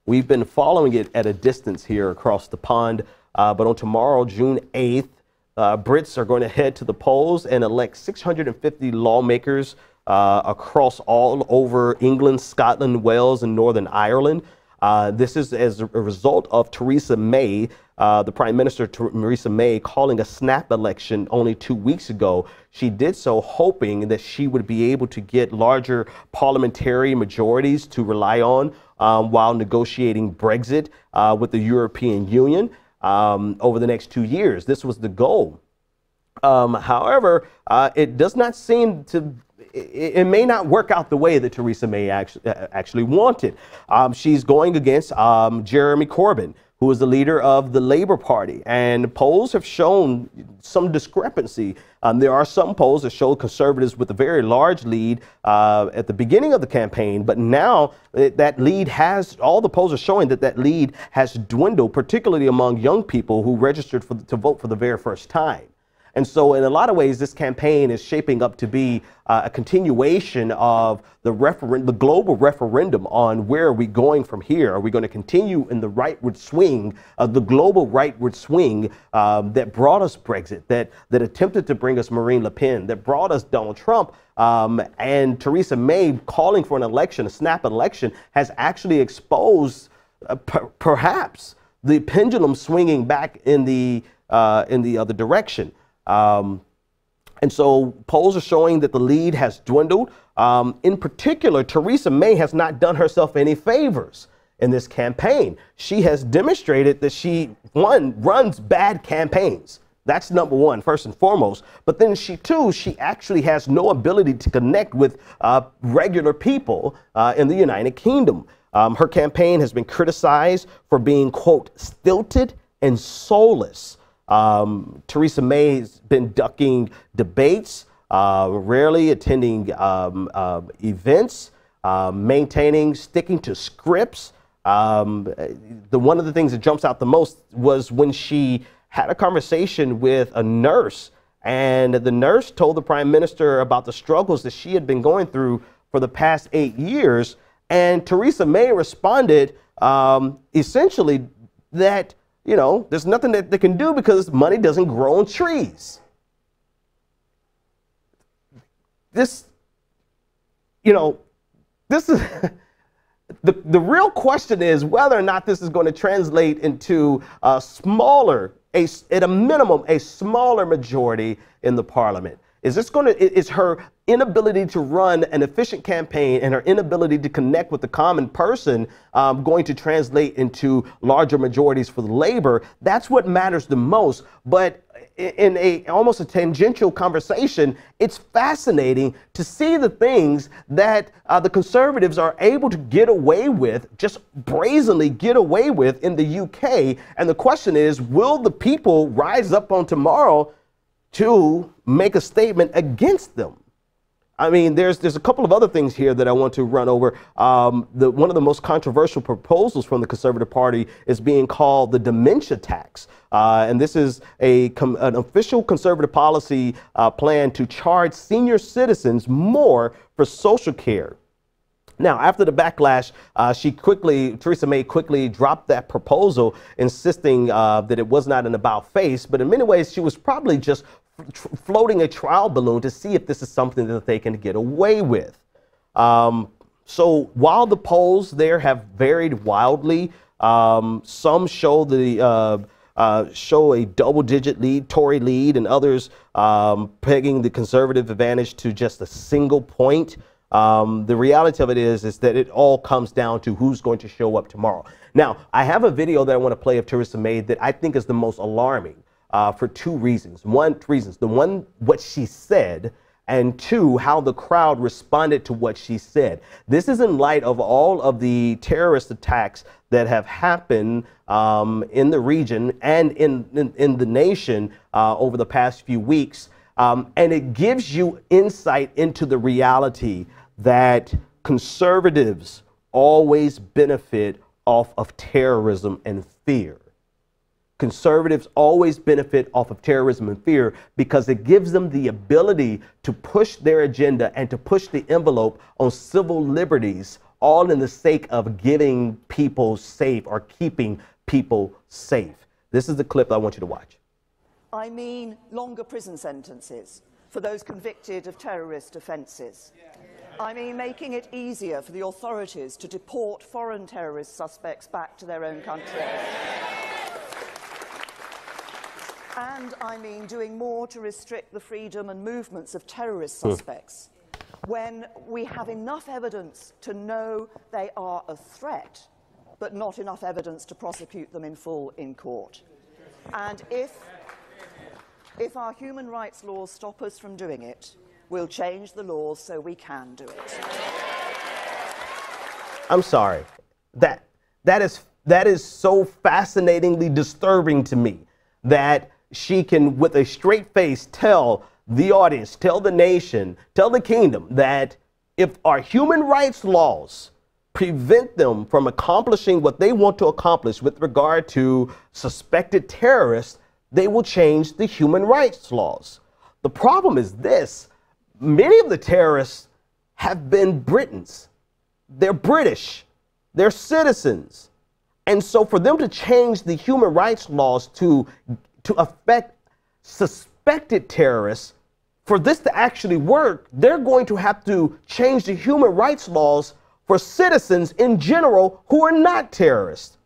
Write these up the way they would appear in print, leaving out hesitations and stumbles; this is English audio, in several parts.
We've been following it at a distance here across the pond, but on tomorrow, June 8th, Brits are going to head to the polls and elect 650 lawmakers across all over England, Scotland, Wales, and Northern Ireland. This is as a result of Theresa May, the Prime Minister Theresa May, calling a snap election only 2 weeks ago. She did so hoping that she would be able to get larger parliamentary majorities to rely on while negotiating Brexit with the European Union over the next 2 years. This was the goal. However, it does not seem to it may not work out the way that Theresa May actually wanted. She's going against Jeremy Corbyn, who is the leader of the Labour Party. And polls have shown some discrepancy. There are some polls that show Conservatives with a very large lead at the beginning of the campaign. But now that lead all the polls are showing that lead has dwindled, particularly among young people who registered to vote for the very first time. And so in a lot of ways, this campaign is shaping up to be a continuation of the global referendum on where are we going from here? Are we going to continue in the rightward swing, the global rightward swing that brought us Brexit, that attempted to bring us Marine Le Pen, that brought us Donald Trump, and Theresa May calling for an election, a snap election, has actually exposed perhaps the pendulum swinging back in the other direction. And so polls are showing that the lead has dwindled. In particular, Theresa May has not done herself any favors in this campaign. She has demonstrated that she, one, runs bad campaigns. That's number one, first and foremost. But then she actually has no ability to connect with regular people in the United Kingdom. Her campaign has been criticized for being, quote, stilted and soulless. Theresa May has been ducking debates, rarely attending events, sticking to scripts. One of the things that jumps out the most was when she had a conversation with a nurse, and the nurse told the Prime Minister about the struggles that she had been going through for the past 8 years. And Theresa May responded essentially that, you know, there's nothing that they can do because money doesn't grow on trees. This is the real question is whether or not this is going to translate into a smaller, at a minimum, a smaller majority in the parliament. Is her inability to run an efficient campaign and her inability to connect with the common person going to translate into larger majorities for the Labour? That's what matters the most. But in almost a tangential conversation, it's fascinating to see the things that the Conservatives are able to get away with, just brazenly get away with in the UK. And the question is, will the people rise up on tomorrow to make a statement against them? I mean, there's a couple of other things here that I want to run over. One of the most controversial proposals from the Conservative Party is being called the dementia tax. And this is an official Conservative policy plan to charge senior citizens more for social care. Now, after the backlash, Theresa May quickly dropped that proposal, insisting that it was not an about face. But in many ways, she was probably just floating a trial balloon to see if this is something that they can get away with. So while the polls there have varied wildly, some show a double-digit lead, Tory lead, and others pegging the Conservative advantage to just a single point. The reality of it is that it all comes down to who's going to show up tomorrow. Now, I have a video that I want to play of Theresa May that I think is the most alarming for two reasons. What she said, and two, how the crowd responded to what she said. This is in light of all of the terrorist attacks that have happened in the region and in the nation over the past few weeks. And it gives you insight into the reality that conservatives always benefit off of terrorism and fear. Conservatives always benefit off of terrorism and fear because it gives them the ability to push their agenda and to push the envelope on civil liberties all in the sake of getting people safe or keeping people safe. This is the clip I want you to watch. I mean longer prison sentences for those convicted of terrorist offences. I mean making it easier for the authorities to deport foreign terrorist suspects back to their own countries. And I mean doing more to restrict the freedom and movements of terrorist suspects when we have enough evidence to know they are a threat, but not enough evidence to prosecute them in full in court. And if our human rights laws stop us from doing it, we'll change the laws so we can do it. I'm sorry. That is so fascinatingly disturbing to me that she can, with a straight face, tell the audience, tell the nation, tell the kingdom that if our human rights laws prevent them from accomplishing what they want to accomplish with regard to suspected terrorists, they will change the human rights laws. The problem is this: many of the terrorists have been Britons. They're British. They're citizens. And so for them to change the human rights laws to affect suspected terrorists, for this to actually work, they're going to have to change the human rights laws for citizens in general who are not terrorists.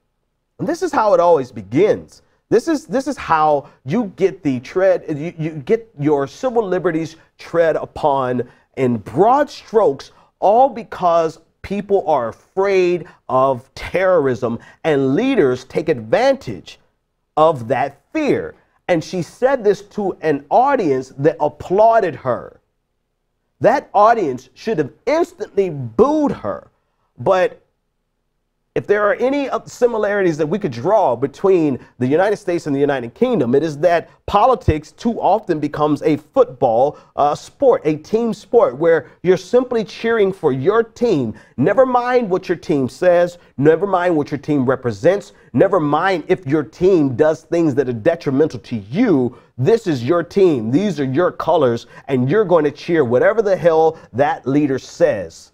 And this is how it always begins. This is how you get you get your civil liberties tread upon in broad strokes, all because people are afraid of terrorism and leaders take advantage of that fear. And she said this to an audience that applauded her. That audience should have instantly booed her. But if there are any similarities that we could draw between the United States and the United Kingdom, it is that politics too often becomes a football sport, a team sport, where you're simply cheering for your team. Never mind what your team says, never mind what your team represents, never mind if your team does things that are detrimental to you. This is your team, these are your colors, and you're going to cheer whatever the hell that leader says.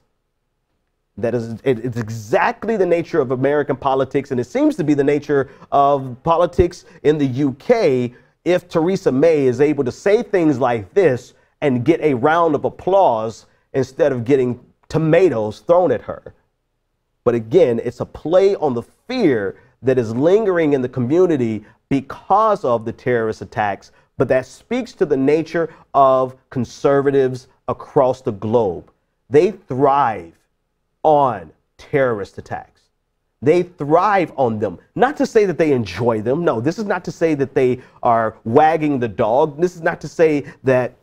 It's exactly the nature of American politics, and it seems to be the nature of politics in the UK if Theresa May is able to say things like this and get a round of applause instead of getting tomatoes thrown at her. But again, it's a play on the fear that is lingering in the community because of the terrorist attacks, but that speaks to the nature of conservatives across the globe. They thrive on terrorist attacks. They thrive on them. Not to say that they enjoy them. No, this is not to say that they are wagging the dog. This is not to say that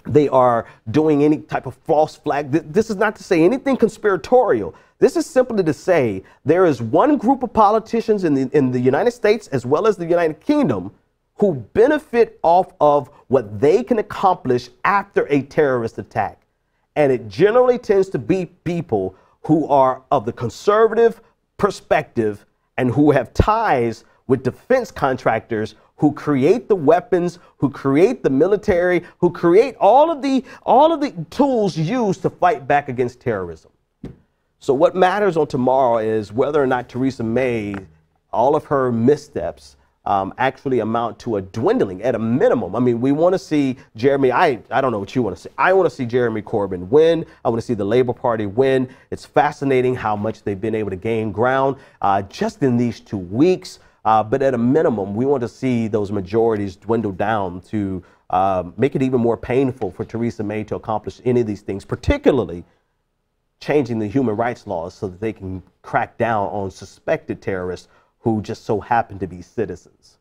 they are doing any type of false flag. This is not to say anything conspiratorial. This is simply to say there is one group of politicians in the United States as well as the United Kingdom who benefit off of what they can accomplish after a terrorist attack. And it generally tends to be people who are of the conservative perspective and who have ties with defense contractors who create the weapons, who create the military, who create all of the tools used to fight back against terrorism. So what matters on tomorrow is whether or not Theresa May, all of her missteps, actually amount to a dwindling at a minimum. I mean, we want to see Jeremy, I don't know what you want to see. I want to see Jeremy Corbyn win. I want to see the Labour Party win. It's fascinating how much they've been able to gain ground just in these 2 weeks. But at a minimum, we want to see those majorities dwindle down to make it even more painful for Theresa May to accomplish any of these things, particularly changing the human rights laws so that they can crack down on suspected terrorists who just so happen to be citizens.